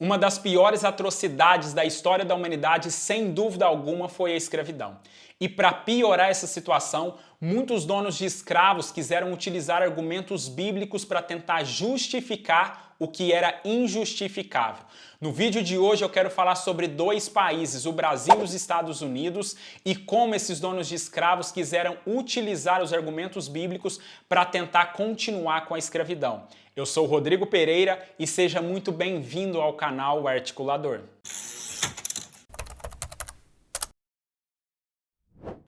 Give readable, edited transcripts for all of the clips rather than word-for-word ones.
Uma das piores atrocidades da história da humanidade, sem dúvida alguma, foi a escravidão. E para piorar essa situação, muitos donos de escravos quiseram utilizar argumentos bíblicos para tentar justificar o que era injustificável. No vídeo de hoje eu quero falar sobre dois países, o Brasil e os Estados Unidos, e como esses donos de escravos quiseram utilizar os argumentos bíblicos para tentar continuar com a escravidão. Eu sou o Rodrigo Pereira e seja muito bem-vindo ao canal Articulador.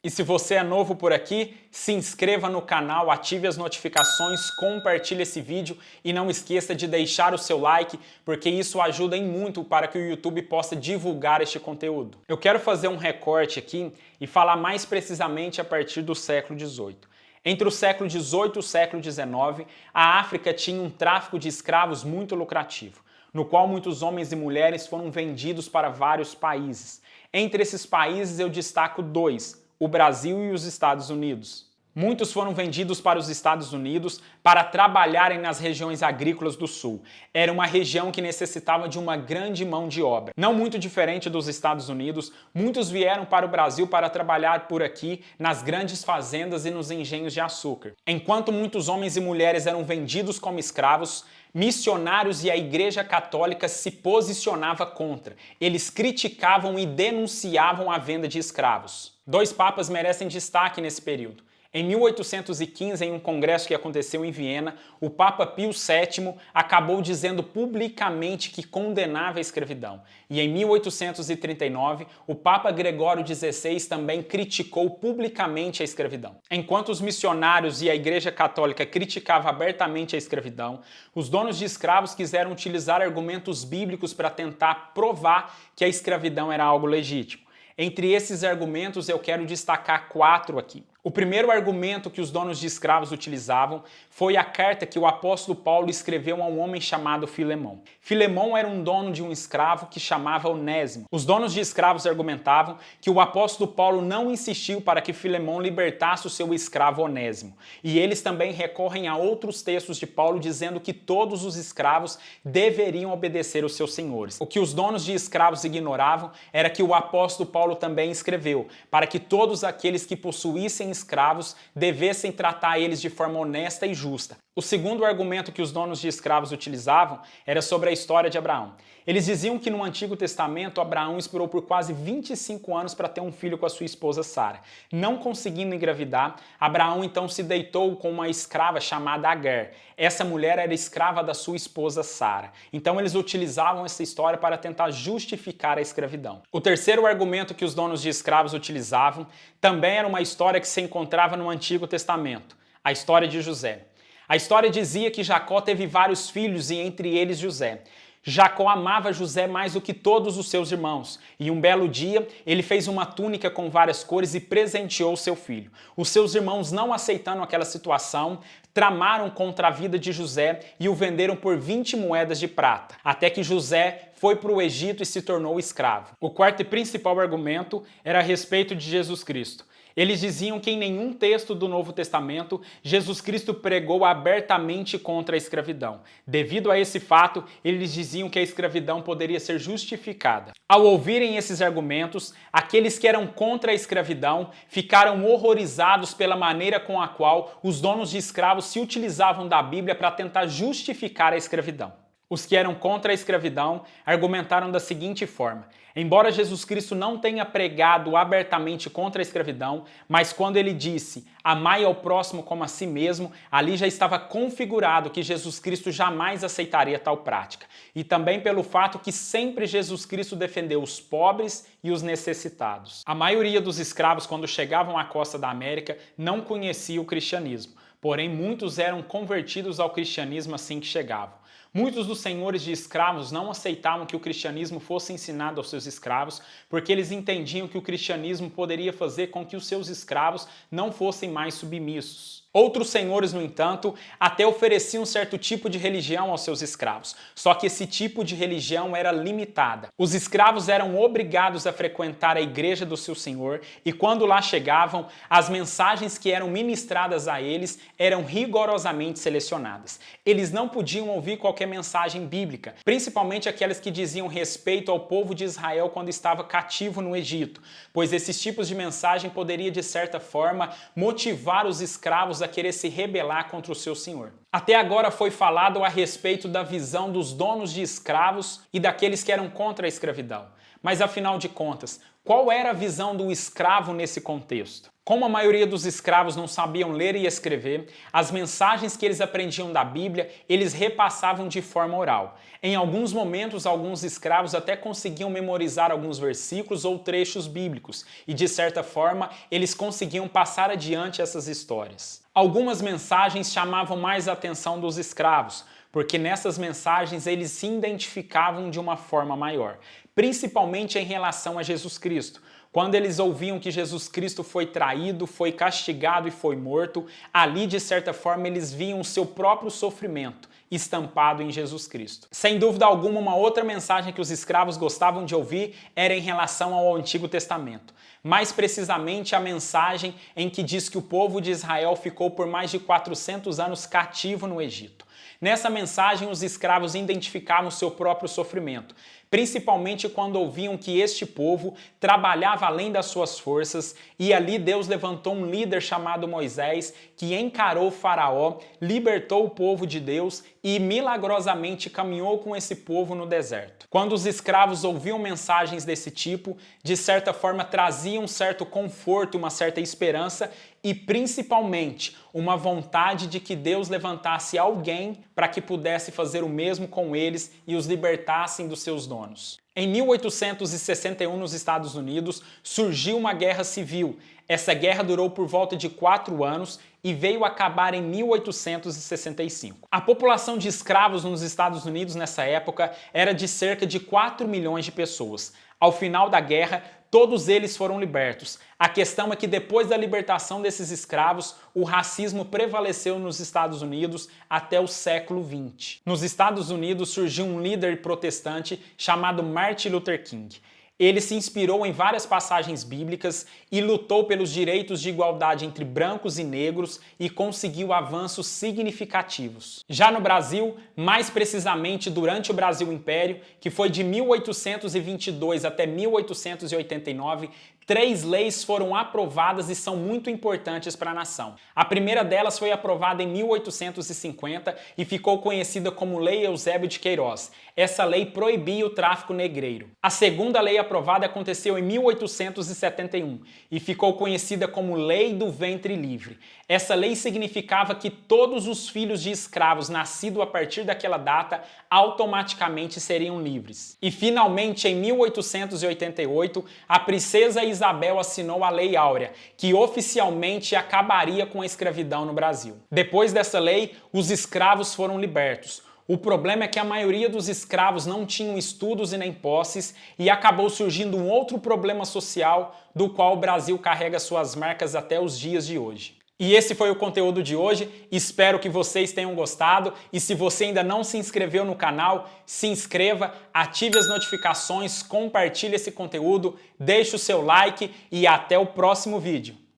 E se você é novo por aqui, se inscreva no canal, ative as notificações, compartilhe esse vídeo e não esqueça de deixar o seu like, porque isso ajuda em muito para que o YouTube possa divulgar este conteúdo. Eu quero fazer um recorte aqui e falar mais precisamente a partir do século XVIII. Entre o século XVIII e o século XIX, a África tinha um tráfico de escravos muito lucrativo, no qual muitos homens e mulheres foram vendidos para vários países. Entre esses países eu destaco dois: o Brasil e os Estados Unidos. Muitos foram vendidos para os Estados Unidos para trabalharem nas regiões agrícolas do Sul. Era uma região que necessitava de uma grande mão de obra. Não muito diferente dos Estados Unidos, muitos vieram para o Brasil para trabalhar por aqui nas grandes fazendas e nos engenhos de açúcar. Enquanto muitos homens e mulheres eram vendidos como escravos, missionários e a Igreja Católica se posicionava contra. Eles criticavam e denunciavam a venda de escravos. Dois papas merecem destaque nesse período. Em 1815, em um congresso que aconteceu em Viena, o Papa Pio VII acabou dizendo publicamente que condenava a escravidão. E em 1839, o Papa Gregório XVI também criticou publicamente a escravidão. Enquanto os missionários e a Igreja Católica criticavam abertamente a escravidão, os donos de escravos quiseram utilizar argumentos bíblicos para tentar provar que a escravidão era algo legítimo. Entre esses argumentos eu quero destacar 4 aqui. O primeiro argumento que os donos de escravos utilizavam foi a carta que o apóstolo Paulo escreveu a um homem chamado Filemão. Filemão era um dono de um escravo que chamava Onésimo. Os donos de escravos argumentavam que o apóstolo Paulo não insistiu para que Filemão libertasse o seu escravo Onésimo. E eles também recorrem a outros textos de Paulo dizendo que todos os escravos deveriam obedecer aos seus senhores. O que os donos de escravos ignoravam era que o apóstolo Paulo também escreveu para que todos aqueles que possuíssem escravos devessem tratar eles de forma honesta e justa. O segundo argumento que os donos de escravos utilizavam era sobre a história de Abraão. Eles diziam que no Antigo Testamento Abraão esperou por quase 25 anos para ter um filho com a sua esposa Sara. Não conseguindo engravidar, Abraão então se deitou com uma escrava chamada Agar. Essa mulher era escrava da sua esposa Sara. Então eles utilizavam essa história para tentar justificar a escravidão. O terceiro argumento que os donos de escravos utilizavam também era uma história que se encontrava no Antigo Testamento, a história de José. A história dizia que Jacó teve vários filhos e entre eles José. Jacó amava José mais do que todos os seus irmãos, e um belo dia ele fez uma túnica com várias cores e presenteou seu filho. Os seus irmãos, não aceitando aquela situação, tramaram contra a vida de José e o venderam por 20 moedas de prata, até que José foi para o Egito e se tornou escravo. O quarto e principal argumento era a respeito de Jesus Cristo. Eles diziam que em nenhum texto do Novo Testamento Jesus Cristo pregou abertamente contra a escravidão. Devido a esse fato, eles diziam que a escravidão poderia ser justificada. Ao ouvirem esses argumentos, aqueles que eram contra a escravidão ficaram horrorizados pela maneira com a qual os donos de escravos se utilizavam da Bíblia para tentar justificar a escravidão. Os que eram contra a escravidão argumentaram da seguinte forma: embora Jesus Cristo não tenha pregado abertamente contra a escravidão, mas quando ele disse amai ao próximo como a si mesmo, ali já estava configurado que Jesus Cristo jamais aceitaria tal prática. E também pelo fato que sempre Jesus Cristo defendeu os pobres e os necessitados. A maioria dos escravos, quando chegavam à costa da América, não conhecia o cristianismo. Porém, muitos eram convertidos ao cristianismo assim que chegavam. Muitos dos senhores de escravos não aceitavam que o cristianismo fosse ensinado aos seus escravos, porque eles entendiam que o cristianismo poderia fazer com que os seus escravos não fossem mais submissos. Outros senhores, no entanto, até ofereciam um certo tipo de religião aos seus escravos, só que esse tipo de religião era limitada. Os escravos eram obrigados a frequentar a igreja do seu senhor e quando lá chegavam, as mensagens que eram ministradas a eles eram rigorosamente selecionadas. Eles não podiam ouvir qualquer mensagem bíblica, principalmente aquelas que diziam respeito ao povo de Israel quando estava cativo no Egito, pois esses tipos de mensagem poderia de certa forma motivar os escravos a querer se rebelar contra o seu senhor. Até agora foi falado a respeito da visão dos donos de escravos e daqueles que eram contra a escravidão. Mas afinal de contas, qual era a visão do escravo nesse contexto? Como a maioria dos escravos não sabiam ler e escrever, as mensagens que eles aprendiam da Bíblia, eles repassavam de forma oral. Em alguns momentos, alguns escravos até conseguiam memorizar alguns versículos ou trechos bíblicos, e de certa forma, eles conseguiam passar adiante essas histórias. Algumas mensagens chamavam mais a atenção dos escravos, porque nessas mensagens eles se identificavam de uma forma maior, principalmente em relação a Jesus Cristo. Quando eles ouviam que Jesus Cristo foi traído, foi castigado e foi morto, ali de certa forma eles viam o seu próprio sofrimento estampado em Jesus Cristo. Sem dúvida alguma, uma outra mensagem que os escravos gostavam de ouvir era em relação ao Antigo Testamento. Mais precisamente a mensagem em que diz que o povo de Israel ficou por mais de 400 anos cativo no Egito. Nessa mensagem, os escravos identificavam seu próprio sofrimento, principalmente quando ouviam que este povo trabalhava além das suas forças, e ali Deus levantou um líder chamado Moisés, que encarou o faraó, libertou o povo de Deus e milagrosamente caminhou com esse povo no deserto. Quando os escravos ouviam mensagens desse tipo, de certa forma traziam um certo conforto, uma certa esperança e principalmente uma vontade de que Deus levantasse alguém para que pudesse fazer o mesmo com eles e os libertassem dos seus donos. Em 1861, nos Estados Unidos, surgiu uma guerra civil. Essa guerra durou por volta de 4 anos e veio acabar em 1865. A população de escravos nos Estados Unidos nessa época era de cerca de 4 milhões de pessoas. Ao final da guerra, todos eles foram libertos. A questão é que depois da libertação desses escravos, o racismo prevaleceu nos Estados Unidos até o século XX. Nos Estados Unidos surgiu um líder protestante chamado Martin Luther King. Ele se inspirou em várias passagens bíblicas e lutou pelos direitos de igualdade entre brancos e negros e conseguiu avanços significativos. Já no Brasil, mais precisamente durante o Brasil Império, que foi de 1822 até 1889, 3 leis foram aprovadas e são muito importantes para a nação. A primeira delas foi aprovada em 1850 e ficou conhecida como Lei Eusébio de Queiroz. Essa lei proibia o tráfico negreiro. A segunda lei aprovada aconteceu em 1871 e ficou conhecida como Lei do Ventre Livre. Essa lei significava que todos os filhos de escravos nascidos a partir daquela data automaticamente seriam livres. E finalmente, em 1888, a princesa Isabel assinou a Lei Áurea, que oficialmente acabaria com a escravidão no Brasil. Depois dessa lei, os escravos foram libertos. O problema é que a maioria dos escravos não tinham estudos e nem posses e acabou surgindo um outro problema social do qual o Brasil carrega suas marcas até os dias de hoje. E esse foi o conteúdo de hoje, espero que vocês tenham gostado e se você ainda não se inscreveu no canal, se inscreva, ative as notificações, compartilhe esse conteúdo, deixe o seu like e até o próximo vídeo.